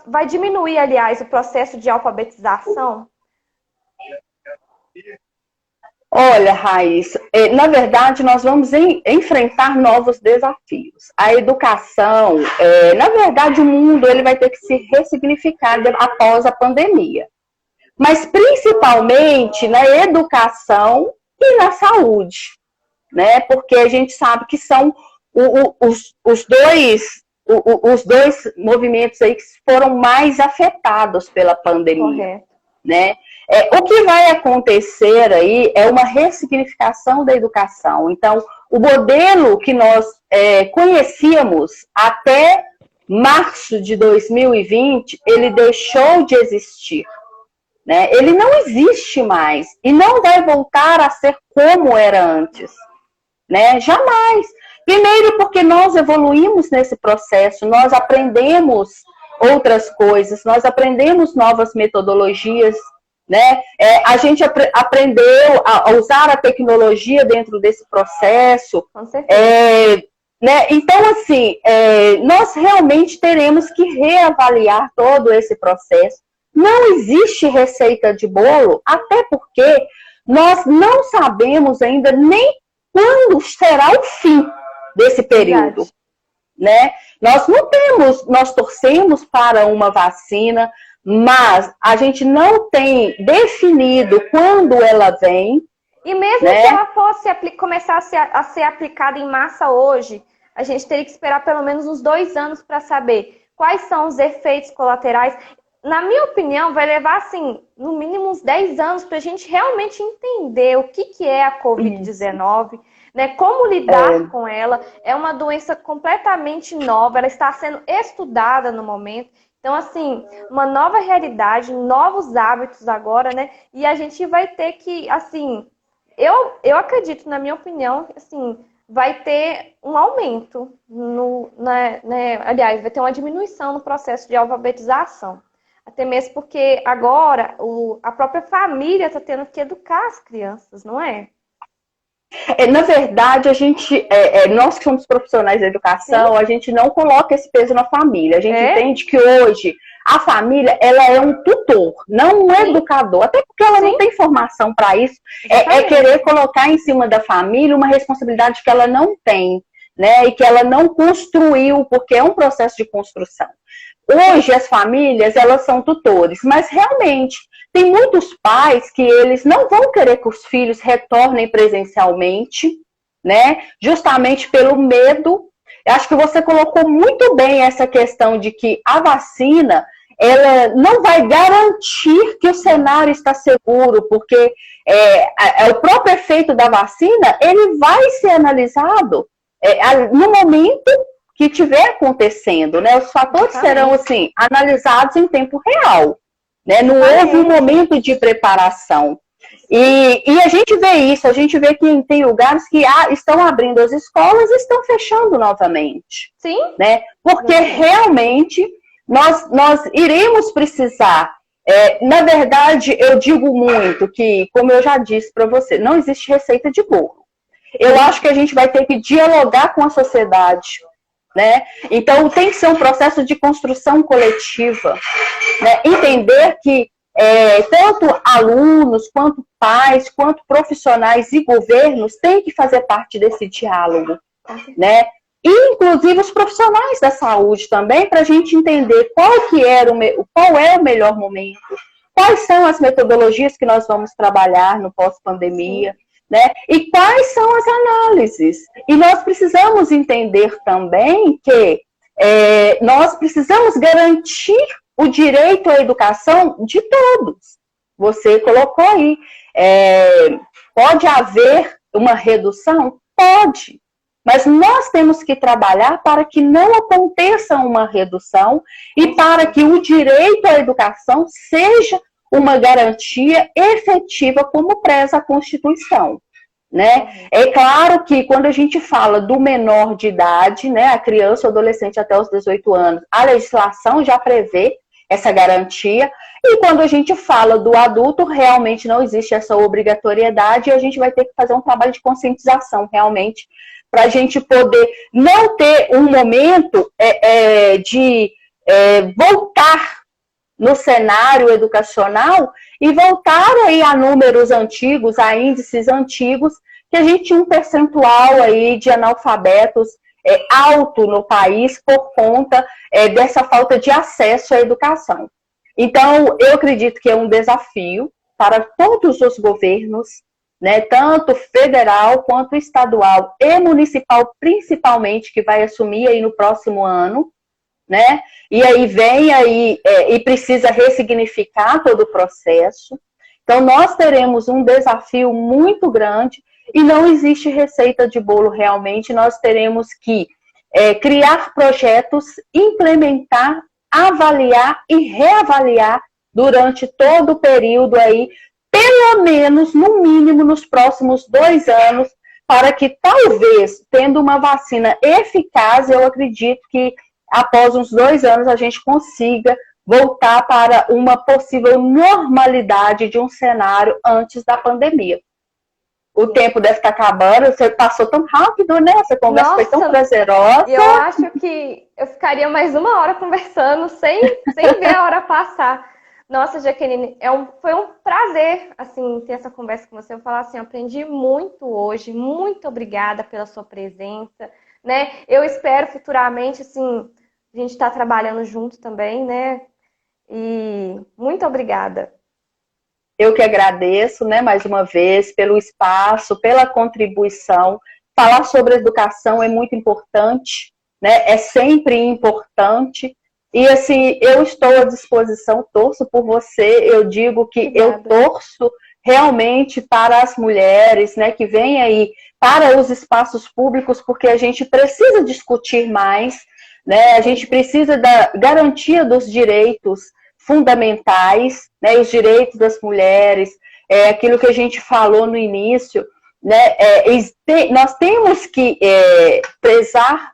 vai diminuir, aliás, o processo de alfabetização? Olha, Raíssa, na verdade, nós vamos enfrentar novos desafios. A educação, na verdade, o mundo ele vai ter que se ressignificar após a pandemia. Mas principalmente na educação e na saúde, né? Porque a gente sabe que são os dois movimentos aí que foram mais afetados pela pandemia, Correto. né? O que vai acontecer aí é uma ressignificação da educação. Então, o modelo que nós conhecíamos até março de 2020, ele deixou de existir, né? Ele não existe mais e não vai voltar a ser como era antes, né? Jamais. Primeiro porque nós evoluímos nesse processo, nós aprendemos outras coisas, nós aprendemos novas metodologias, né? A gente aprendeu a usar a tecnologia dentro desse processo. Com certeza. Né? Então, assim, nós realmente teremos que reavaliar todo esse processo. Não existe receita de bolo, até porque nós não sabemos ainda nem quando será o fim desse período, Verdade. né? Nós torcemos para uma vacina, mas a gente não tem definido quando ela vem. E mesmo né? que ela fosse começar a ser aplicada em massa hoje, a gente teria que esperar pelo menos uns 2 anos para saber quais são os efeitos colaterais. Na minha opinião, vai levar, assim, no mínimo uns 10 anos para a gente realmente entender o que é a Covid-19, né? Como lidar com ela. É uma doença completamente nova, ela está sendo estudada no momento. Então, assim, uma nova realidade, novos hábitos agora, né? E a gente vai ter que, assim, eu acredito, na minha opinião, assim, vai ter um aumento aliás, vai ter uma diminuição no processo de alfabetização. Até mesmo porque agora a própria família está tendo que educar as crianças, não é? Na verdade, nós que somos profissionais da educação, Sim. a gente não coloca esse peso na família. A gente É? entende que hoje a família ela é um tutor, não um Sim. educador. Até porque ela não Sim. tem formação para isso. É Exatamente. querer colocar em cima da família uma responsabilidade que ela não tem, né? E que ela não construiu, porque é um processo de construção. Hoje as famílias, elas são tutores, mas realmente tem muitos pais que eles não vão querer que os filhos retornem presencialmente, né? Justamente pelo medo. Eu acho que você colocou muito bem essa questão de que a vacina, ela não vai garantir que o cenário está seguro, porque o próprio efeito da vacina, ele vai ser analisado no momento que estiver acontecendo, né? Os fatores serão, assim, analisados em tempo real, né? Não houve um momento de preparação. E a gente vê isso, a gente vê que tem lugares que estão abrindo as escolas e estão fechando novamente. Sim. Né? Porque realmente nós iremos precisar. Na verdade, eu digo muito que, como eu já disse para você, não existe receita de bolo. Eu acho que a gente vai ter que dialogar com a sociedade, né? Então, tem que ser um processo de construção coletiva, né? Entender que tanto alunos, quanto pais, quanto profissionais e governos têm que fazer parte desse diálogo, né? E, inclusive, os profissionais da saúde também, para a gente entender qual é o melhor momento, quais são as metodologias que nós vamos trabalhar no pós-pandemia, né? E quais são as análises. E nós precisamos entender também que nós precisamos garantir o direito à educação de todos. Você colocou aí. Pode haver uma redução? Pode. Mas nós temos que trabalhar para que não aconteça uma redução e para que o direito à educação seja uma garantia efetiva como preza a Constituição. Né? É claro que quando a gente fala do menor de idade, né, a criança ou adolescente até os 18 anos, a legislação já prevê essa garantia, e quando a gente fala do adulto, realmente não existe essa obrigatoriedade e a gente vai ter que fazer um trabalho de conscientização, realmente, para a gente poder não ter um momento de voltar no cenário educacional e voltar aí a números antigos, a índices antigos, que a gente tinha um percentual aí de analfabetos alto no país por conta dessa falta de acesso à educação. Então, eu acredito que é um desafio para todos os governos, né, tanto federal quanto estadual e municipal, principalmente, que vai assumir aí no próximo ano, né? E aí vem aí e precisa ressignificar todo o processo. Então, nós teremos um desafio muito grande e não existe receita de bolo realmente. Nós teremos que criar projetos, implementar, avaliar e reavaliar durante todo o período aí, pelo menos, no mínimo, nos próximos 2 anos, para que talvez, tendo uma vacina eficaz, eu acredito que após uns 2 anos a gente consiga voltar para uma possível normalidade de um cenário antes da pandemia. O tempo deve estar acabando, você passou tão rápido, né? Essa conversa foi tão prazerosa. Eu acho que eu ficaria mais 1 hora conversando sem ver a hora passar. Nossa, Jaqueline, foi um prazer, assim, ter essa conversa com você. Eu falar assim, eu aprendi muito hoje. Muito obrigada pela sua presença, né? Eu espero futuramente, assim, a gente estar trabalhando junto também, né? E muito obrigada. Eu que agradeço, né, mais uma vez, pelo espaço, pela contribuição. Falar sobre educação é muito importante, né? É sempre importante. E, assim, eu estou à disposição, torço por você. Eu digo que Obrigada. Eu torço realmente para as mulheres, né, que vêm aí para os espaços públicos, porque a gente precisa discutir mais, né? A gente precisa da garantia dos direitos fundamentais, né, os direitos das mulheres, aquilo que a gente falou no início, né, nós temos que prezar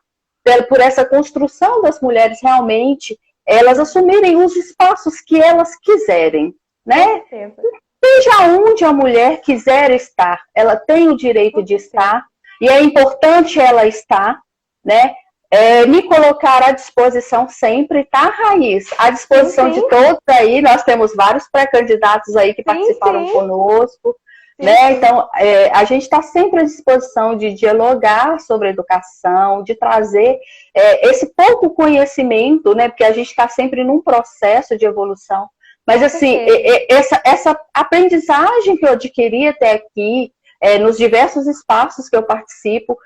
por essa construção das mulheres realmente, elas assumirem os espaços que elas quiserem, né? seja onde a mulher quiser estar, ela tem o direito de estar, e é importante ela estar, né? Me colocar à disposição sempre, tá, Raiz? À disposição de todos aí, nós temos vários pré-candidatos aí que participaram conosco, né? Então, a gente está sempre à disposição de dialogar sobre educação, de trazer esse pouco conhecimento, né? Porque a gente está sempre num processo de evolução. Mas, assim, essa aprendizagem que eu adquiri até aqui, nos diversos espaços que eu participo,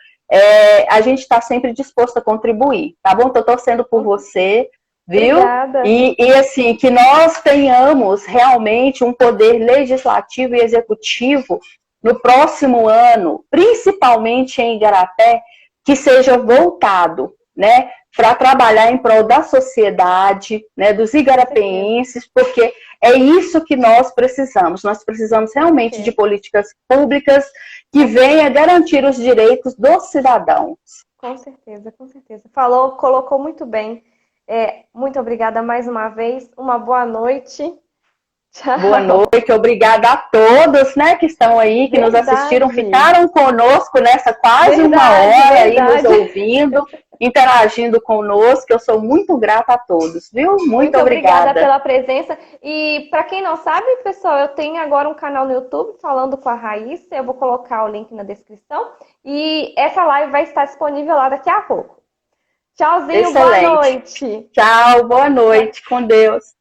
a gente está sempre disposto a contribuir, tá bom? Estou torcendo por você, viu? Obrigada. E assim, que nós tenhamos realmente um poder legislativo e executivo no próximo ano, principalmente em Igarapé, que seja voltado, né, para trabalhar em prol da sociedade, né, dos igarapeenses, porque é isso que nós precisamos. Nós precisamos realmente de políticas públicas que venham garantir os direitos dos cidadãos. Com certeza, com certeza. Colocou muito bem. Muito obrigada mais uma vez. Uma boa noite. Tchau. Boa noite, obrigada a todos, né, que estão aí, que nos assistiram, ficaram conosco nessa quase uma hora aí nos ouvindo, interagindo conosco. Eu sou muito grata a todos, viu? Muito obrigada pela presença. E para quem não sabe, pessoal, eu tenho agora um canal no YouTube falando com a Raíssa. Eu vou colocar o link na descrição e essa live vai estar disponível lá daqui a pouco. Tchauzinho, boa noite. Tchau, boa noite, com Deus.